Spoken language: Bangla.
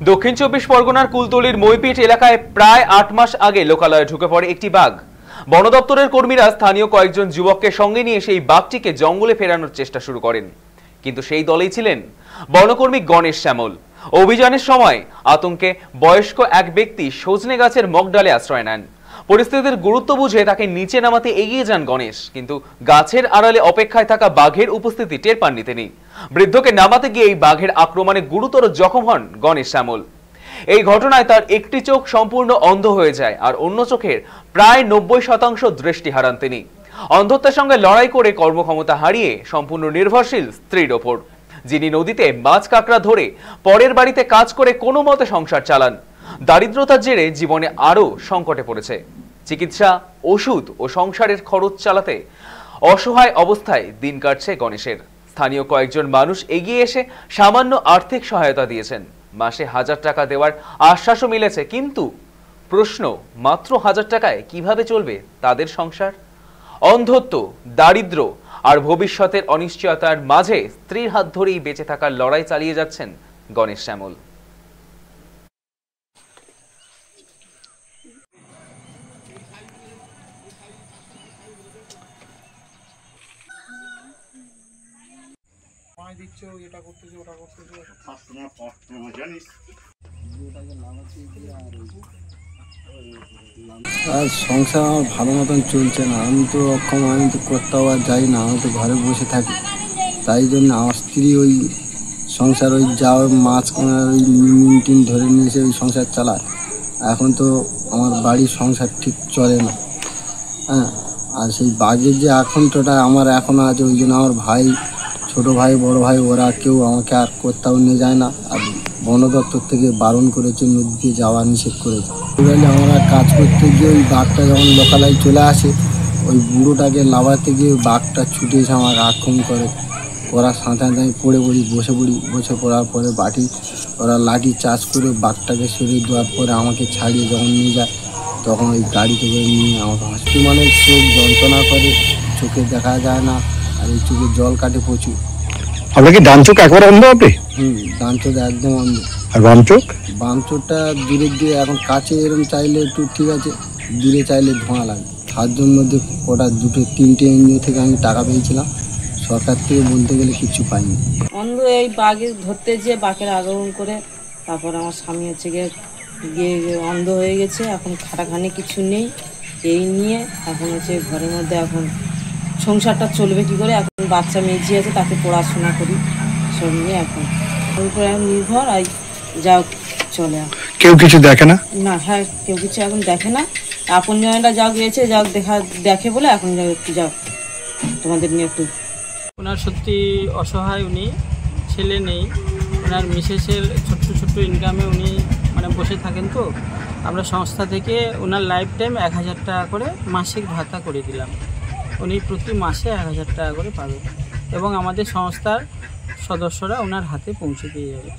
দক্ষিণ চব্বিশ পরগনার কুলতলির মইপিট এলাকায় প্রায় ৮ মাস আগে লোকালয়ে ঢুকে পড়ে একটি বাঘ। বন দপ্তরের কর্মীরা স্থানীয় কয়েকজন যুবককে সঙ্গে নিয়ে সেই বাঘটিকে জঙ্গলে ফেরানোর চেষ্টা শুরু করেন, কিন্তু সেই দলেই ছিলেন বনকর্মী গণেশ শ্যামল। অভিযানের সময় আতঙ্কে বয়স্ক এক ব্যক্তি সজনে গাছের মগডালে আশ্রয় নেন। পরিস্থিতির গুরুত্ব বুঝে তাকে নিচে নামাতে এগিয়ে যান গণেশ, কিন্তু গাছের আড়ালে অপেক্ষায় থাকা বাঘের উপস্থিতি টের পাননি তিনি। বৃদ্ধকে নামাতে গিয়ে এই বাঘের আক্রমণে গুরুতর জখম হন গণেশ শ্যামল। এই ঘটনায় তার একটি চোখ সম্পূর্ণ অন্ধ হয়ে যায়, আর অন্য চোখের প্রায় ৯০% দৃষ্টি হারান তিনি। অন্ধত্বের সঙ্গে লড়াই করে কর্মক্ষমতা হারিয়ে সম্পূর্ণ নির্ভরশীল স্ত্রীর ওপর, যিনি নদীতে মাছ কাঁকড়া ধরে পরের বাড়িতে কাজ করে কোনো মতে সংসার চালান। দারিদ্রতার জেরে জীবনে আরো সংকটে পড়েছে। চিকিৎসা, ওষুধ ও সংসারের খরচ চালাতে অসহায় অবস্থায় দিন কাটছে গণেশের। স্থানীয় কয়েকজন মানুষ এগিয়ে এসে সামান্য আর্থিক সহায়তা দিয়েছেন। মাসে ১০০০ টাকা দেওয়ার আশ্বাসও মিলেছে, কিন্তু প্রশ্ন, মাত্র ১০০০ টাকায় কিভাবে চলবে তাদের সংসার? অন্ধত্ব, দারিদ্র আর ভবিষ্যতের অনিশ্চয়তার মাঝে স্ত্রীর হাত ধরেই বেঁচে থাকার লড়াই চালিয়ে যাচ্ছেন গণেশ শ্যামল। আর সংসার আমার ভালো মতন চলছে না। আমি তো অক্ষম, আমি তো কোথাও আর যাই না, আমি তো ঘরে বসে থাকি। তাই জন্য আমার স্ত্রী ওই সংসার ওই যা মাছ ওই মিনটিন ধরে নিয়ে এসে ওই সংসার চালায়। এখন তো আমার বাড়ির সংসার ঠিক চলে না। হ্যাঁ, আর সেই বাঘের যে আতঙ্কটা আমার এখনও আছে, ওই জন্য আমার ভাই, ছোটো ভাই, বড় ভাই, ওরা কেউ আমাকে আর কোথাও নিয়ে যায় না। আর বন দপ্তর থেকে বারণ করেছে, নদীতে যাওয়া নিষেধ করেছে। টোটালি আমরা কাজ করতে গিয়ে ওই বাঘটা যখন লোকালয়ে চলে আসে, ওই বুড়োটাকে লাভাতে গিয়ে বাঘটা ছুটে এসে আমাকে আক্রমণ করে। ওরা সাঁতে আমি পড়ে পড়ি, বসে পড়ার পরে ওরা লাঠি চার্জ করে বাঘটাকে সরিয়ে দেওয়ার পরে আমাকে ছাড়িয়ে যখন নিয়ে যায়, তখন ওই গাড়ি থেকে নিয়ে আমাকে হসপিটালে। চোখ যন্ত্রণা করে, চোখে দেখা যায় না, আর এই চোখে জল কাটে প্রচুর। আপনার কি ডান চোখ একবার অন্ধ? আপনি? ডান চোখ একদম অন্ধ। আর বাম চোখ? বাম চোখটা দূরে দিয়ে, এখন কাছে এরকম চাইলে একটু ঠিক আছে, দূরে চাইলে ধোঁয়া লাগে। সাহায্যের মধ্যে ওটা 2-3টে এনজিও থেকে আমি টাকা পেয়েছিলাম, সরকার থেকে বলতে গেলে কিছু পাইনি। অন্ধ এই বাঘে ধরতে যেয়ে বাঘের আক্রমণ করে, তারপর আমার স্বামী হচ্ছে গিয়ে অন্ধ হয়ে গেছে। এখন খাটাখানি কিছু নেই, এই নিয়ে এখন হচ্ছে ঘরের মধ্যে এখন সংসারটা চলবে কি করে। এখন বাচ্চা মেয়ে আছে, তাকে পড়াশোনা করি, সব নিয়ে এখন ওর উপরে নির্ভর। আর যাও চলে, কেউ কিছু দেখে না? না, হ্যাঁ, কেউ কিছু এখন দেখে না। আপন জনটা যাও গিয়েছে, যাও দেখে বলে এখন যাও একটু, যাও তোমাদের নিয়ে একটু। ওনার সত্যি অসহায়, উনি ছেলে নেই, ওনার মিসেসের ছোট্ট ছোট্ট ইনকামে উনি মানে বসে থাকেন। তো আমরা সংস্থা থেকে ওনার লাইফ টাইম ১০০০ টাকা করে মাসিক ভাতা করে দিলাম। উনি প্রতি মাসে ১০০০ টাকা করে পাবেন, এবং আমাদের সংস্থার সদস্যরা ওনার হাতে পৌঁছে দিয়ে যাবে।